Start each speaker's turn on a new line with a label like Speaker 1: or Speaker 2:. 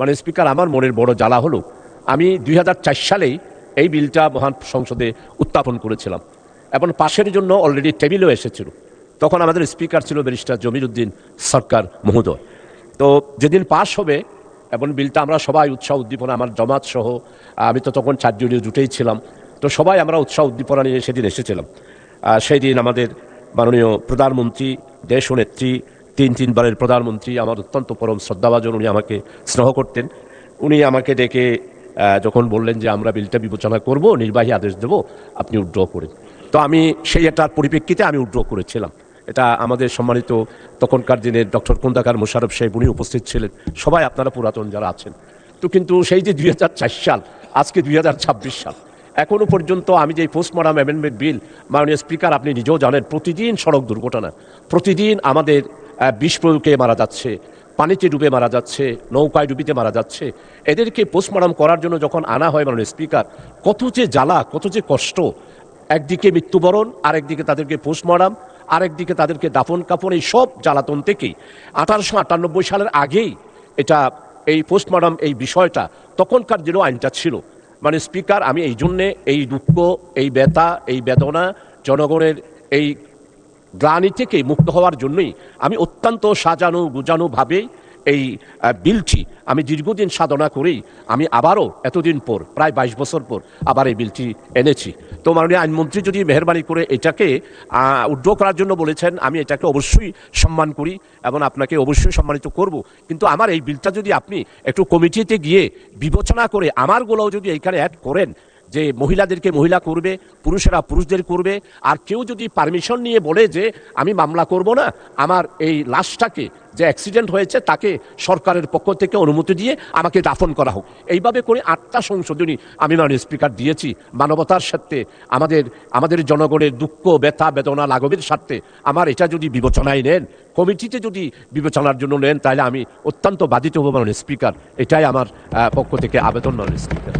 Speaker 1: মানে স্পিকার, আমার মনের বড় জ্বালা হলো, আমি 2004 সালেই এই বিলটা মহান সংসদে উত্থাপন করেছিলাম এবং পাশের জন্য অলরেডি টেবিলও এসেছিল। তখন আমাদের স্পিকার ছিল ব্যারিস্টার জমির উদ্দিন সরকার মহোদয়। তো যেদিন পাশ হবে এবং বিলটা আমরা সবাই উৎসাহ উদ্দীপনা, আমার জমাত সহ, আমি তো তখন 4 জনীয় জুটেই ছিলাম, তো সবাই আমরা উৎসাহ উদ্দীপনা নিয়ে সেদিন এসেছিলাম। সেই দিন আমাদের মাননীয় প্রধানমন্ত্রী, দেশনেত্রী, 3 বারের প্রধানমন্ত্রী, আমার অত্যন্ত পরম শ্রদ্ধাভাজন, উনি আমাকে স্নেহ করতেন। উনি আমাকে ডেকে যখন বললেন যে আমরা বিলটা বিবেচনা করব, নির্বাহী আদেশ দেব, আপনি উইথড্র করেন। তো আমি সেই এটার পরিপ্রেক্ষিতে আমি উইথড্র করেছিলাম। এটা আমাদের সম্মানিত তখনকার দিনের ডক্টর খন্দকার মোশাররফ সাহেব, উনি উপস্থিত ছিলেন, সবাই আপনারা পুরাতন যারা আছেন। তো কিন্তু সেই যে 2004 সাল, আজকে 2026 সাল, এখনও পর্যন্ত আমি যে পোস্টমর্টম অ্যামেন্ডমেন্ট বিল, মাননীয় স্পিকার আপনি নিজেও জানেন, প্রতিদিন সড়ক দুর্ঘটনা, প্রতিদিন আমাদের বিষ প্রয়োগে মারা যাচ্ছে, পানিতে ডুবে মারা যাচ্ছে, নৌকায় ডুবিতে মারা যাচ্ছে। এদেরকে পোস্টমর্টম করার জন্য যখন আনা হয় মাননীয় স্পিকার, কত যে জ্বালা, কত যে কষ্ট। একদিকে মৃত্যুবরণ, আরেকদিকে তাদেরকে পোস্টমর্টম, আরেকদিকে তাদেরকে দাফন কাফন, এই সব জ্বালাতন থেকেই 1898 সালের আগেই এটা, এই পোস্টমর্টম এই বিষয়টা তখনকার দিনও আইনটা ছিল। মানে স্পিকার, আমি এই জন্যে এই দুঃখ, এই ব্যথা, এই বেদনা, জনগণের এই গ্লানি থেকে মুক্ত হওয়ার জন্যই আমি অত্যন্ত সাজানো গুজানোভাবেই এই বিলটি আমি দীর্ঘদিন সাধনা করেই আমি আবারও এতদিন পর, প্রায় 22 বছর পর আবার এই বিলটি এনেছি। তো মাননীয় আইনমন্ত্রী যদি মেহরবানি করে এটাকে উইথড্র করার জন্য বলেছেন, আমি এটাকে অবশ্যই সম্মান করি এবং আপনাকে অবশ্যই সম্মানিত করব। কিন্তু আমার এই বিলটা যদি আপনি একটু কমিটিতে গিয়ে বিবেচনা করে আমারগুলোও যদি এইখানে অ্যাড করেন, যে মহিলাদেরকে মহিলা করবে, পুরুষেরা পুরুষদের করবে, আর কেউ যদি পারমিশন নিয়ে বলে যে আমি মামলা করব না, আমার এই লাশটাকে, যে অ্যাক্সিডেন্ট হয়েছে তাকে সরকারের পক্ষ থেকে অনুমতি দিয়ে আমাকে দাফন করা হোক, এইভাবে করে 8টা সংশোধনী আমি মাননীয় স্পিকার দিয়েছি মানবতার স্বার্থে, আমাদের জনগণের দুঃখ ব্যথা বেদনা লাঘবের স্বার্থে। আমার এটা যদি বিবেচনায় নেন, কমিটিতে যদি বিবেচনার জন্য নেন, তাহলে আমি অত্যন্ত বাধিত হব মাননীয় স্পিকার। এটাই আমার পক্ষ থেকে আবেদন মাননীয় স্পিকার।